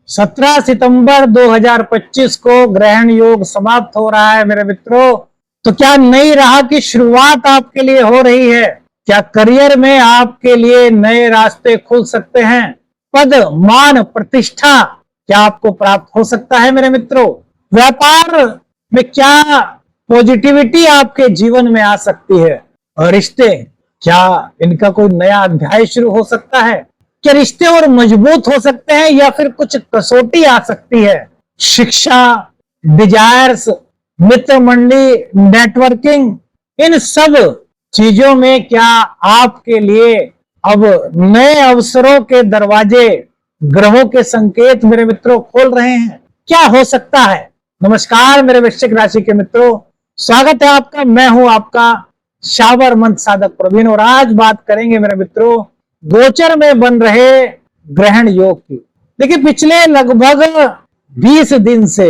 17 सितंबर 2025 को ग्रहण योग समाप्त हो रहा है मेरे मित्रों। तो क्या नई राह की शुरुआत आपके लिए हो रही है? क्या करियर में आपके लिए नए रास्ते खुल सकते हैं? पद, मान, प्रतिष्ठा क्या आपको प्राप्त हो सकता है मेरे मित्रों? व्यापार में क्या पॉजिटिविटी आपके जीवन में आ सकती है? और रिश्ते, क्या इनका कोई नया अध्याय शुरू हो सकता है? क्या रिश्ते और मजबूत हो सकते हैं या फिर कुछ कसौटी आ सकती है? शिक्षा, डिजायर्स, मित्र मंडली, नेटवर्किंग, इन सब चीजों में क्या आपके लिए अब नए अवसरों के दरवाजे, ग्रहों के संकेत मेरे मित्रों खोल रहे हैं? क्या हो सकता है? नमस्कार मेरे वृश्चिक राशि के मित्रों, स्वागत है आपका। मैं हूं आपका शावर मंत्र साधक प्रवीण और आज बात करेंगे मेरे मित्रों गोचर में बन रहे ग्रहण योग की। देखिए, पिछले लगभग 20 दिन से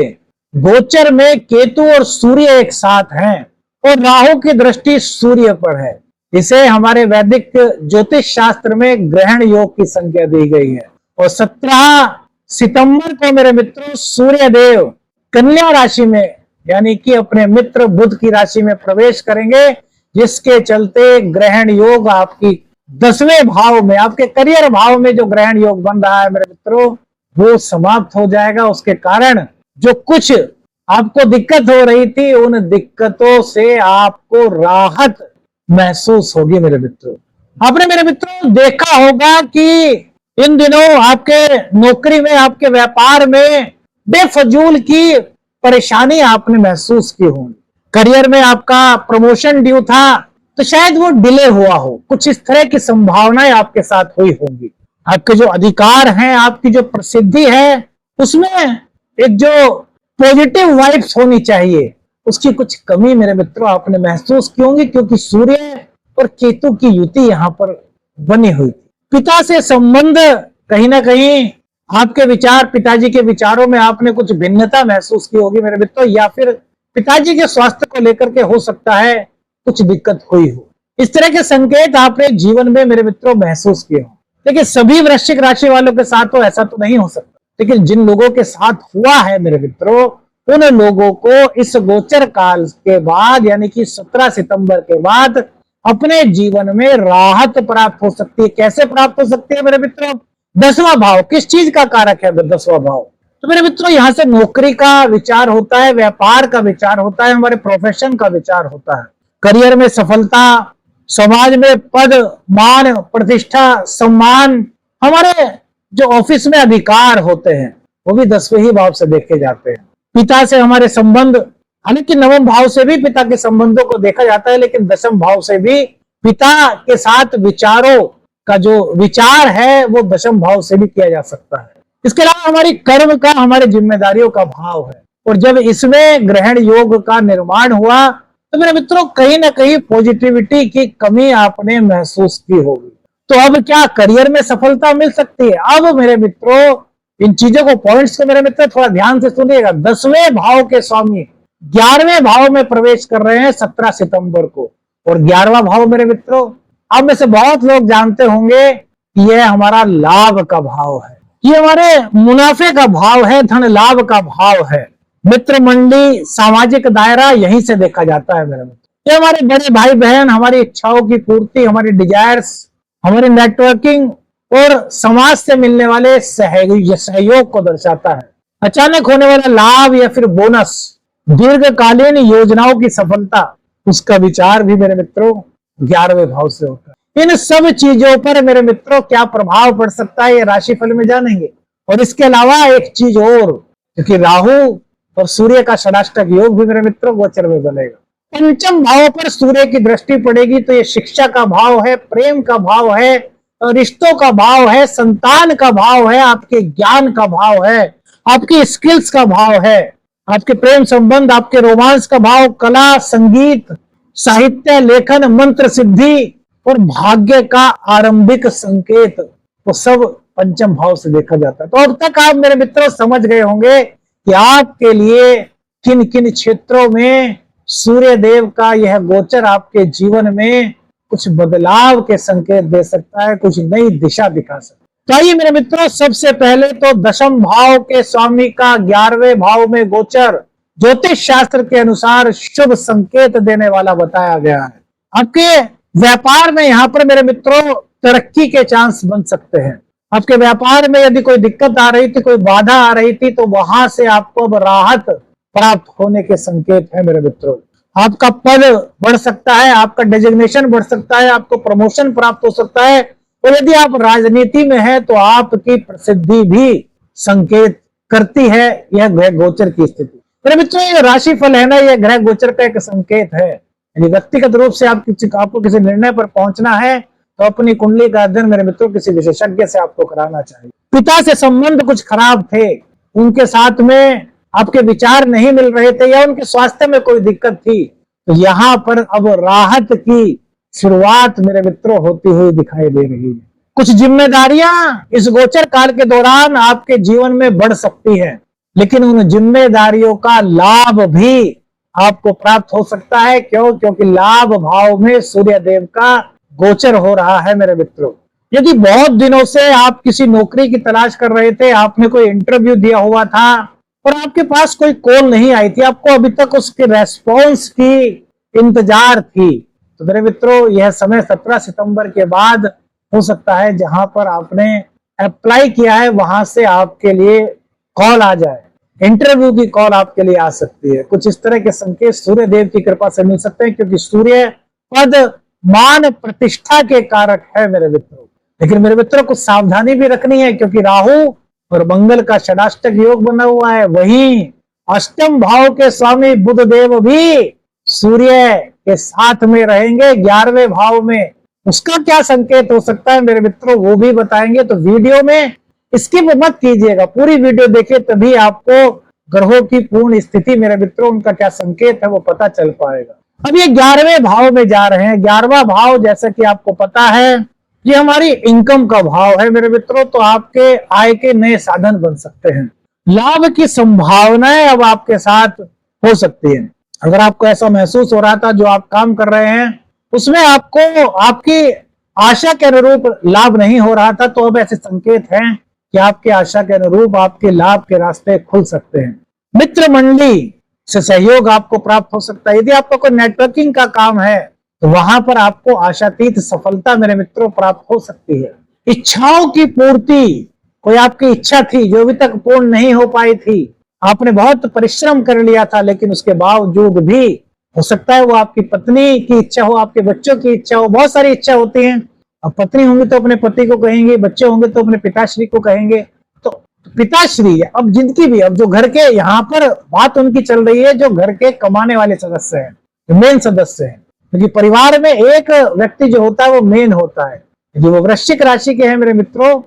गोचर में केतु और सूर्य एक साथ हैं और राहु की दृष्टि सूर्य पर है। इसे हमारे वैदिक ज्योतिष शास्त्र में ग्रहण योग की संज्ञा दी गई है। और 17 सितंबर को मेरे मित्रों सूर्य देव कन्या राशि में यानी कि अपने मित्र बुध की राशि में प्रवेश करेंगे, जिसके चलते ग्रहण योग आपकी 10वें भाव में, आपके करियर भाव में जो ग्रहण योग बन रहा है मेरे मित्रों, वो समाप्त हो जाएगा। उसके कारण जो कुछ आपको दिक्कत हो रही थी, उन दिक्कतों से आपको राहत महसूस होगी मेरे मित्रों। आपने मेरे मित्रों देखा होगा कि इन दिनों आपके नौकरी में, आपके व्यापार में बेफजूल की परेशानी आपने महसूस की होगी। करियर में आपका प्रमोशन ड्यू था तो शायद वो डिले हुआ हो, कुछ इस तरह की संभावनाएं आपके साथ हुई होंगी। आपके जो अधिकार हैं, आपकी जो प्रसिद्धि है, उसमें एक जो पॉजिटिव वाइब्स होनी चाहिए, उसकी कुछ कमी मेरे मित्रों आपने महसूस की होंगी, क्योंकि सूर्य और केतु की युति यहाँ पर बनी हुई थी। पिता से संबंध, कहीं ना कहीं आपके विचार, पिताजी के विचारों में आपने कुछ भिन्नता महसूस की होगी मेरे मित्रों, या फिर पिताजी के स्वास्थ्य को लेकर के हो सकता है कुछ दिक्कत हुई हो। इस तरह के संकेत आपने जीवन में मेरे मित्रों महसूस किए हो। देखिए, सभी वृश्चिक राशि वालों के साथ तो ऐसा तो नहीं हो सकता, लेकिन जिन लोगों के साथ हुआ है मेरे मित्रों, उन लोगों को इस गोचर काल के बाद यानी कि 17 सितंबर के बाद अपने जीवन में राहत प्राप्त हो सकती है। कैसे प्राप्त हो सकती है मेरे मित्रों? 10वां भाव किस चीज का कारक है? 10वां भाव तो मेरे मित्रों यहां से नौकरी का विचार होता है, व्यापार का विचार होता है, हमारे प्रोफेशन का विचार होता है, करियर में सफलता, समाज में पद, मान, प्रतिष्ठा, सम्मान, हमारे जो ऑफिस में अधिकार होते हैं वो भी 10वें ही भाव से देखे जाते हैं। पिता से हमारे संबंध, हालांकि 9वें भाव से भी पिता के संबंधों को देखा जाता है, लेकिन 10वें भाव से भी पिता के साथ विचारों का जो विचार है वो 10वें भाव से भी किया जा सकता है। इसके अलावा हमारी कर्म का, हमारे जिम्मेदारियों का भाव है। और जब इसमें ग्रहण योग का निर्माण हुआ तो मेरे मित्रों कहीं ना कहीं पॉजिटिविटी की कमी आपने महसूस की होगी। तो अब क्या करियर में सफलता मिल सकती है? अब मेरे मित्रों इन चीजों को, पॉइंट्स को मेरे मित्र थोड़ा ध्यान से सुनिएगा। 10वें भाव के स्वामी 11वें भाव में प्रवेश कर रहे हैं 17 सितंबर को। और 11वां भाव मेरे मित्रों, आप में से बहुत लोग जानते होंगे कि यह हमारा लाभ का भाव है, ये हमारे मुनाफे का भाव है, धन लाभ का भाव है। मित्र मंडली, सामाजिक दायरा यहीं से देखा जाता है मेरे मित्र। ये हमारे बड़े भाई बहन, हमारी इच्छाओं की पूर्ति, हमारी डिजायर्स, हमारी नेटवर्किंग और समाज से मिलने वाले सहयोग को दर्शाता है। अचानक होने वाला लाभ या फिर बोनस, दीर्घकालीन योजनाओं की सफलता, उसका विचार भी मेरे मित्रों 11वें भाव से होता है। इन सब चीजों पर मेरे मित्रों क्या प्रभाव पड़ सकता है, ये राशिफल में जानेंगे। और इसके अलावा एक चीज और, क्योंकि राहु और सूर्य का षडाष्टक योग भी मेरे मित्रों गोचर में बनेगा। 5वें भाव पर सूर्य की दृष्टि पड़ेगी तो ये शिक्षा का भाव है, प्रेम का भाव है, रिश्तों का भाव है, संतान का भाव है, आपके ज्ञान का भाव है, आपकी स्किल्स का भाव है, आपके प्रेम संबंध, आपके रोमांस का भाव, कला, संगीत, साहित्य, लेखन, मंत्र सिद्धि और भाग्य का आरंभिक संकेत, वो सब 5वें भाव से देखा जाता है। तो अब तक आप मेरे मित्रों समझ गए होंगे कि आपके लिए किन किन क्षेत्रों में सूर्य देव का यह गोचर आपके जीवन में कुछ बदलाव के संकेत दे सकता है, कुछ नई दिशा दिखा सकता तो आइए मेरे मित्रों, सबसे पहले तो दशम भाव के स्वामी का 11वें भाव में गोचर ज्योतिष शास्त्र के अनुसार शुभ संकेत देने वाला बताया गया है। आपके व्यापार में यहाँ पर मेरे मित्रों तरक्की के चांस बन सकते हैं। आपके व्यापार में यदि कोई दिक्कत आ रही थी, कोई बाधा आ रही थी, तो वहां से आपको अब राहत प्राप्त होने के संकेत है मेरे मित्रों। आपका पद बढ़ सकता है, आपका डेजिग्नेशन बढ़ सकता है, आपको प्रमोशन प्राप्त हो सकता है। और यदि आप राजनीति में हैं तो आपकी प्रसिद्धि भी संकेत करती है यह ग्रह गोचर की स्थिति। मेरे मित्रों, ये राशि फल है ना, यह ग्रह गोचर का एक संकेत है। यदि व्यक्तिगत रूप से आपको किसी निर्णय पर पहुंचना है तो अपनी कुंडली का अध्ययन मेरे मित्रों किसी विशेषज्ञ से आपको कराना चाहिए। पिता से संबंध कुछ खराब थे, उनके साथ में आपके विचार नहीं मिल रहे थे या उनके स्वास्थ्य में कोई दिक्कत थी, तो यहाँ पर अब राहत की शुरुआत मेरे मित्रों होती हुई दिखाई दे रही है। कुछ जिम्मेदारियां इस गोचर काल के दौरान आपके जीवन में बढ़ सकती है, लेकिन उन जिम्मेदारियों का लाभ भी आपको प्राप्त हो सकता है। क्योंकि लाभ भाव में सूर्य देव का गोचर हो रहा है मेरे मित्रों। यदि बहुत दिनों से आप किसी नौकरी की तलाश कर रहे थे, आपने कोई इंटरव्यू दिया हुआ था और आपके पास कोई कॉल नहीं आई थी, आपको अभी तक उसके रेस्पॉन्स की इंतजार थी, तो मेरे मित्रों यह समय 17 सितंबर के बाद हो सकता है जहां पर आपने अप्लाई किया है वहां से आपके लिए कॉल आ जाए, इंटरव्यू की कॉल आपके लिए आ सकती है। कुछ इस तरह के संकेत सूर्य देव की कृपा से मिल सकते हैं, क्योंकि सूर्य पद मान प्रतिष्ठा के कारक है मेरे मित्रों। लेकिन मेरे मित्रों कुछ सावधानी भी रखनी है, क्योंकि राहु और मंगल का षडाष्टक योग बना हुआ है। वहीं अष्टम भाव के स्वामी बुध देव भी सूर्य के साथ में रहेंगे 11वें भाव में। उसका क्या संकेत हो सकता है मेरे मित्रों, वो भी बताएंगे। तो वीडियो में स्किप मत कीजिएगा, पूरी वीडियो देखिए, तभी आपको ग्रहों की पूर्ण स्थिति मेरे मित्रों उनका क्या संकेत है वो पता चल पाएगा। अब ये 11वें भाव में जा रहे हैं। 11वां भाव जैसा कि आपको पता है ये हमारी इनकम का भाव है मेरे मित्रों। तो आपके आय के नए साधन बन सकते हैं, लाभ की संभावनाएं अब आपके साथ हो सकती है। अगर आपको ऐसा महसूस हो रहा था जो आप काम कर रहे हैं उसमें आपको आपकी आशा के अनुरूप लाभ नहीं हो रहा था, तो अब ऐसे संकेत हैं कि आपकी आशा के अनुरूप आपके लाभ के रास्ते खुल सकते हैं। मित्र मंडली से सहयोग आपको प्राप्त हो सकता है। यदि आपका कोई नेटवर्किंग का काम है तो वहां पर आपको आशातीत सफलता मेरे मित्रों प्राप्त हो सकती है। इच्छाओं की पूर्ति, कोई आपकी इच्छा थी जो अभी तक पूर्ण नहीं हो पाई थी, आपने बहुत परिश्रम कर लिया था, लेकिन उसके बावजूद भी हो सकता है वो आपकी पत्नी की इच्छा हो, आपके बच्चों की इच्छा हो, बहुत सारी इच्छा होती हैं। अब पत्नी होंगी तो अपने पति को कहेंगे, बच्चे होंगे तो अपने पिताश्री को कहेंगे। तो पिताश्री अब जिनकी भी, अब जो घर के यहाँ पर बात उनकी चल रही है जो घर के कमाने वाले सदस्य हैं, जो मेन सदस्य हैं, क्योंकि परिवार में एक व्यक्ति जो होता है वो मेन होता है। यदि वो वृश्चिक राशि के हैं मेरे मित्रों,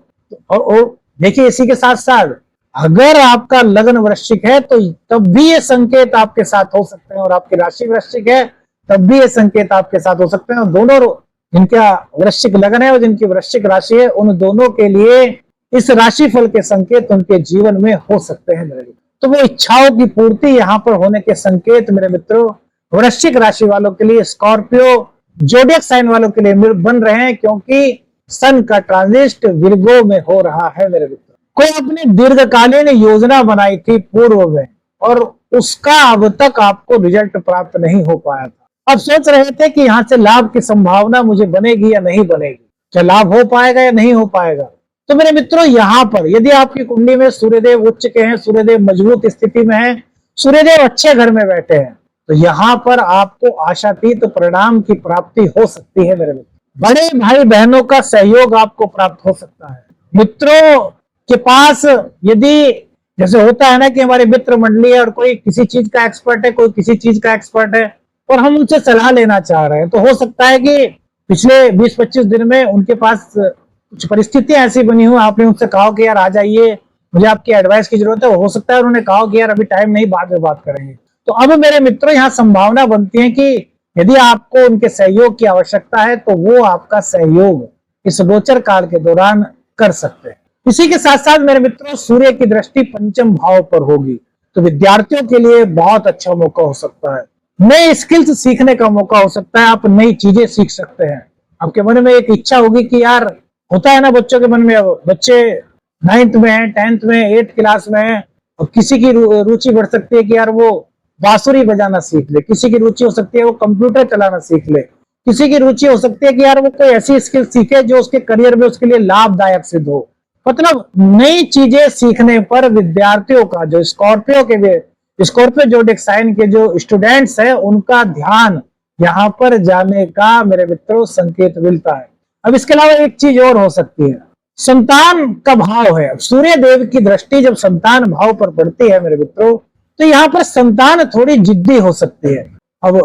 और देखिए इसी के साथ साथ अगर आपका लग्न वृश्चिक है तो तब भी ये संकेत आपके साथ हो सकते हैं, और आपकी राशि वृश्चिक है तब भी ये संकेत आपके साथ हो सकते हैं। और दोनों जिनका वृश्चिक लग्न है और जिनकी वृश्चिक राशि है, उन दोनों के लिए इस राशि फल के संकेत उनके जीवन में हो सकते हैं मेरे। तो वो इच्छाओं की पूर्ति यहाँ पर होने के संकेत मेरे मित्रों वृश्चिक राशि वालों के लिए, स्कॉर्पियो जोडियक साइन वालों के लिए बन रहे हैं, क्योंकि सन का ट्रांजिट विर्गो में हो रहा है मेरे मित्रों। कोई अपनी दीर्घकालीन योजना बनाई थी पूर्व में और उसका अब तक आपको रिजल्ट प्राप्त नहीं हो पाया था, अब सोच रहे थे कि यहाँ से लाभ की संभावना मुझे बनेगी या नहीं बनेगी, क्या लाभ हो पाएगा या नहीं हो पाएगा। तो मेरे मित्रों यहाँ पर यदि आपकी कुंडली में सूर्यदेव उच्च के हैं, सूर्यदेव मजबूत स्थिति में है, सूर्यदेव अच्छे घर में बैठे हैं, तो यहाँ पर आपको आशातीत परिणाम की प्राप्ति हो सकती है मेरे मित्र। बड़े भाई बहनों का सहयोग आपको प्राप्त हो सकता है। मित्रों के पास यदि जैसे होता है ना कि हमारे मित्र मंडली है और कोई किसी चीज का एक्सपर्ट है, कोई किसी चीज का एक्सपर्ट है और हम उनसे सलाह लेना चाह रहे हैं, तो हो सकता है कि पिछले 20-25 दिन में उनके पास कुछ परिस्थितियां ऐसी बनी हुई, आपने उनसे कहा कि यार आ जाइए, मुझे आपकी एडवाइस की जरूरत है, हो सकता है उन्होंने कहा कि यार अभी टाइम नहीं, बाद में बात करेंगे। तो अब मेरे मित्रों यहाँ संभावना बनती है कि यदि आपको उनके सहयोग की आवश्यकता है तो वो आपका सहयोग इस गोचर काल के दौरान कर सकते हैं। इसी के साथ साथ मेरे मित्रों सूर्य की दृष्टि पंचम भाव पर होगी, तो विद्यार्थियों के लिए बहुत अच्छा मौका हो सकता है। नए स्किल्स सीखने का मौका हो सकता है, आप नई चीजें सीख सकते हैं। आपके मन में एक इच्छा होगी कि यार होता है ना बच्चों के मन में। अब बच्चे 9th में है, 10th में, 8th क्लास में है, और किसी की रुचि बढ़ सकती है कि यार वो बांसुरी बजाना सीख ले, किसी की रुचि हो सकती है वो कंप्यूटर चलाना सीख ले, किसी की रुचि हो सकती है कि यार वो कोई ऐसी स्किल सीखे जो उसके करियर में उसके लिए लाभदायक सिद्ध हो। मतलब नई चीजें सीखने पर विद्यार्थियों का, जो स्कॉर्पियो जोडिक साइन के जो स्टूडेंट्स है, उनका ध्यान यहाँ पर जाने का मेरे मित्रों संकेत मिलता है। अब इसके अलावा एक चीज और हो सकती है, संतान का भाव है। अब सूर्य देव की दृष्टि जब संतान भाव पर पड़ती है मेरे मित्रों, तो यहाँ पर संतान थोड़ी जिद्दी हो सकती है। अब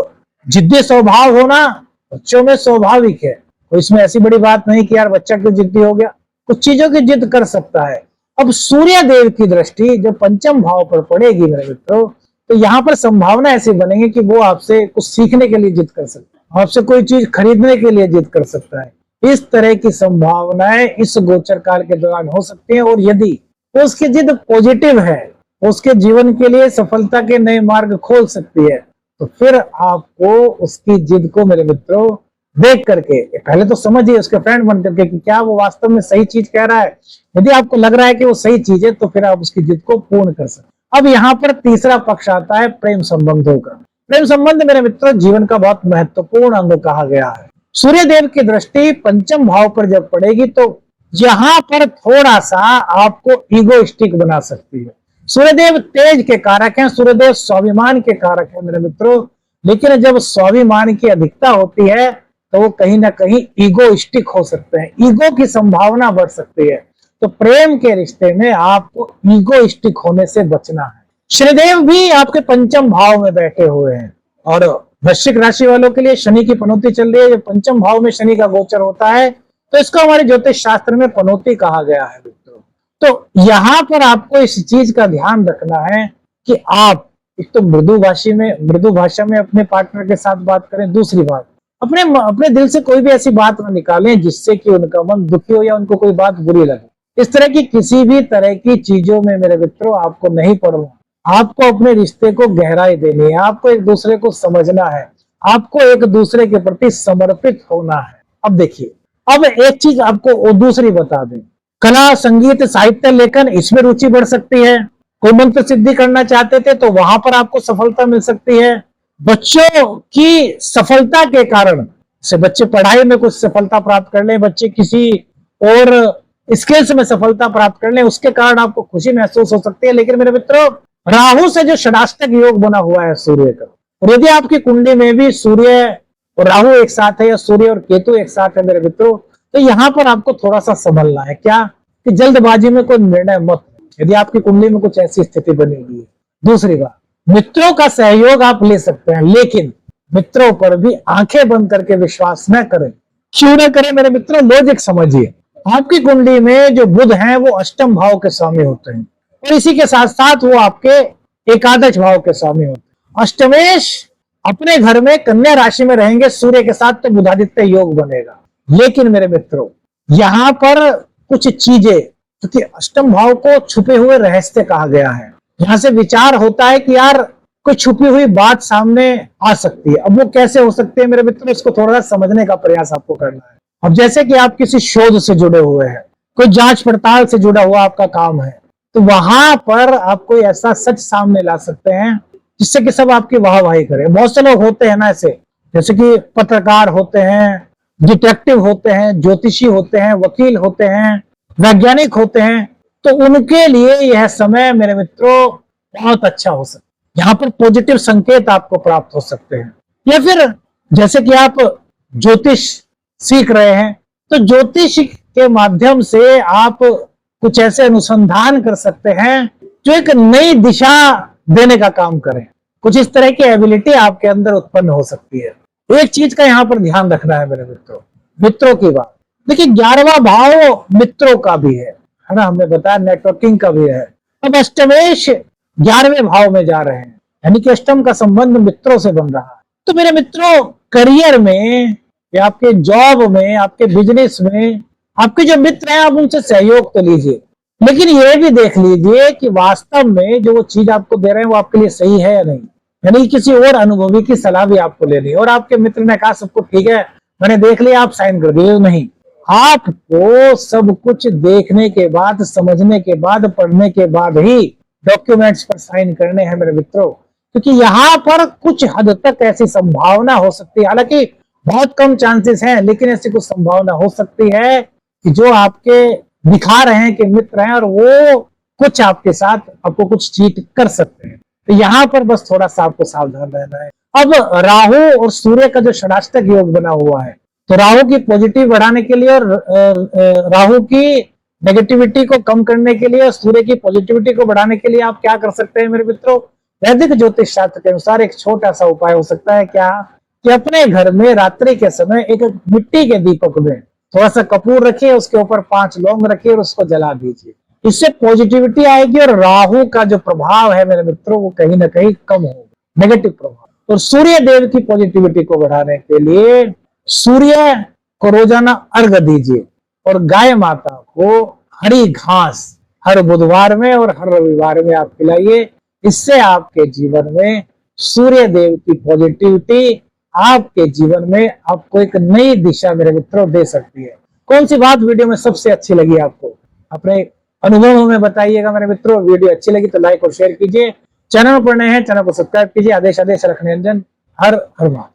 जिद्दी स्वभाव होना बच्चों में स्वाभाविक है, तो इसमें ऐसी बड़ी बात नहीं कि यार बच्चा क्यों जिद्दी हो गया, कुछ चीजों की जिद कर सकता है। अब सूर्य देव की दृष्टि जब पंचम भाव पर पड़ेगी मेरे मित्रों, तो यहाँ पर संभावना ऐसी बनेगी कि वो आपसे कुछ सीखने के लिए जिद कर सकता है, आपसे कोई चीज खरीदने के लिए जिद कर सकता है। इस तरह की संभावनाएं इस गोचर काल के दौरान हो सकती हैं। और यदि उसकी जिद पॉजिटिव है, उसके जीवन के लिए सफलता के नए मार्ग खोल सकती है, तो फिर आपको उसकी जिद को मेरे मित्रों देख करके पहले तो समझिए, उसके फ्रेंड बन करके कि क्या वो वास्तव में सही चीज कह रहा है। यदि आपको लग रहा है कि वो सही चीज है, तो फिर आप उसकी जिद को पूर्ण कर सकते। अब यहाँ पर तीसरा पक्ष आता है प्रेम संबंधों का। प्रेम संबंध मेरे मित्रों जीवन का बहुत महत्वपूर्ण अंग कहा गया है। सूर्य देव की दृष्टि पंचम भाव पर जब पड़ेगी, तो यहाँ पर थोड़ा सा आपको ईगोइस्टिक बना सकती है। सूर्यदेव तेज के कारक हैं, सूर्यदेव स्वाभिमान के कारक हैं मेरे मित्रों, लेकिन जब स्वाभिमान की अधिकता होती है तो वो कहीं ना कहीं ईगोइस्टिक हो सकते हैं, ईगो की संभावना बढ़ सकती है। तो प्रेम के रिश्ते में आपको ईगोइस्टिक होने से बचना है। शनिदेव भी आपके पंचम भाव में बैठे हुए हैं, और वृश्चिक राशि वालों के लिए शनि की पनौती चल रही है। जब पंचम भाव में शनि का गोचर होता है तो इसको हमारे ज्योतिष शास्त्र में पनौती कहा गया है मित्रों। तो यहाँ पर आपको इस चीज का ध्यान रखना है कि आप एक तो मृदु भाषा में अपने पार्टनर के साथ बात करें। दूसरी बात, अपने दिल से कोई भी ऐसी बात ना निकालें जिससे कि उनका मन दुखी हो या उनको कोई बात बुरी लगे। इस तरह की किसी भी तरह की चीजों में मेरे मित्रों आपको नहीं पड़ना। आपको अपने रिश्ते को गहराई देनी है, आपको एक दूसरे को समझना है, आपको एक दूसरे के प्रति समर्पित होना है। अब देखिए, अब एक चीज आपको दूसरी बता दें, कला, संगीत, साहित्य, लेखन, इसमें रुचि बढ़ सकती है। कोई मंत्र सिद्धि करना चाहते थे तो वहां पर आपको सफलता मिल सकती है। बच्चों की सफलता के कारण से बच्चे पढ़ाई में कुछ सफलता प्राप्त कर ले, बच्चे किसी और स्किल्स में सफलता प्राप्त कर ले, उसके कारण आपको खुशी महसूस हो सकती है। लेकिन मेरे मित्रों, राहु से जो षडाष्टक योग बना हुआ है सूर्य का, और यदि आपकी कुंडली में भी सूर्य और राहु एक साथ है या सूर्य और केतु एक साथ है मेरे मित्रों, तो यहाँ पर आपको थोड़ा सा संभलना है। क्या कि जल्दबाजी में कोई निर्णय मत, यदि आपकी कुंडली में कुछ ऐसी स्थिति बनी हुई है। दूसरी बात, मित्रों का सहयोग आप ले सकते हैं, लेकिन मित्रों पर भी आंखें बंद करके विश्वास न करें। क्यों न करें मेरे मित्रों? लॉजिक समझिए। आपकी कुंडली में जो बुध हैं वो अष्टम भाव के स्वामी होते हैं, और इसी के साथ साथ वो आपके एकादश भाव के स्वामी होते हैं। अष्टमेश अपने घर में कन्या राशि में रहेंगे सूर्य के साथ, तो बुधादित्य योग बनेगा। लेकिन मेरे मित्रों, यहाँ पर कुछ चीजें, क्योंकि अष्टम भाव को छुपे हुए रहस्य कहा गया है, यहाँ से विचार होता है कि यार कोई छुपी हुई बात सामने आ सकती है। अब वो कैसे हो सकती है मेरे मित्रों, इसको थोड़ा सा समझने का प्रयास आपको करना है। अब जैसे कि आप किसी शोध से जुड़े हुए हैं, कोई जांच पड़ताल से जुड़ा हुआ आपका काम है, तो वहां पर आप कोई ऐसा सच सामने ला सकते हैं जिससे कि सब आपकी वाहवाही करें। बहुत से लोग होते हैं ना ऐसे, जैसे कि पत्रकार होते हैं, डिटेक्टिव होते हैं, ज्योतिषी होते हैं, वकील होते हैं, वैज्ञानिक होते हैं, तो उनके लिए यह समय मेरे मित्रों बहुत अच्छा हो सकता है। यहाँ पर पॉजिटिव संकेत आपको प्राप्त हो सकते हैं। या फिर जैसे कि आप ज्योतिष सीख रहे हैं, तो ज्योतिष के माध्यम से आप कुछ ऐसे अनुसंधान कर सकते हैं जो एक नई दिशा देने का काम करें। कुछ इस तरह की एबिलिटी आपके अंदर उत्पन्न हो सकती है। एक चीज का यहाँ पर ध्यान रखना है मेरे मित्रों, मित्रों की बात देखिए, 11वां भाव मित्रों का भी है ना, हमने बताया नेटवर्किंग का भी है। अब अष्टमेश 11वें भाव में जा रहे हैं, यानी कि अष्टम का संबंध मित्रों से बन रहा है। तो मेरे मित्रों, करियर में या आपके जॉब में, आपके बिजनेस में, आपके जो मित्र हैं आप उनसे सहयोग तो लीजिए, लेकिन ये भी देख लीजिए कि वास्तव में जो वो चीज आपको दे रहे हैं वो आपके लिए सही है या नहीं। यानी किसी और अनुभवी की सलाह भी आपको लेनी है, और आपके मित्र ने कहा सब कुछ ठीक है, मैंने देख लिया, आप साइन कर दिए, नहीं, आपको सब कुछ देखने के बाद, समझने के बाद, पढ़ने के बाद ही डॉक्यूमेंट्स पर साइन करने हैं मेरे मित्रों, क्योंकि यहाँ पर कुछ हद तक ऐसी संभावना हो सकती है, हालांकि बहुत कम चांसेस हैं, लेकिन ऐसी कुछ संभावना हो सकती है कि जो आपके दिखा रहे हैं कि मित्र हैं और वो कुछ आपके साथ आपको कुछ चीट कर सकते हैं। तो यहाँ पर बस थोड़ा सा आपको सावधान रहना है। अब राहु और सूर्य का जो षडाष्टक योग बना हुआ है, तो राहु की पॉजिटिव बढ़ाने के लिए और राहु की नेगेटिविटी को कम करने के लिए और सूर्य की पॉजिटिविटी को बढ़ाने के लिए आप क्या कर सकते हैं मेरे मित्रों? वैदिक ज्योतिष शास्त्र के अनुसार एक छोटा सा उपाय हो सकता है क्या, कि अपने घर में रात्रि के समय एक मिट्टी के दीपक में थोड़ा सा कपूर रखिए, उसके ऊपर 5 लौंग रखिए और उसको जला दीजिए। इससे पॉजिटिविटी आएगी और राहु का जो प्रभाव है मेरे मित्रों वो कहीं ना कहीं कम होगा, नेगेटिव प्रभाव। और सूर्य देव की पॉजिटिविटी को बढ़ाने के लिए सूर्य को रोजाना अर्घ दीजिए और गाय माता को हरी घास हर बुधवार में और हर रविवार में आप खिलाइए। इससे आपके जीवन में सूर्य देव की पॉजिटिविटी आपके जीवन में आपको एक नई दिशा मेरे मित्रों दे सकती है। कौन सी बात वीडियो में सबसे अच्छी लगी आपको, अपने अनुभव में बताइएगा मेरे मित्रों। वीडियो अच्छी लगी तो लाइक और शेयर कीजिए, चैनल पर नए हैं चैनल को सब्सक्राइब कीजिए। आदेश रखने निरंजन, हर हर महादेव।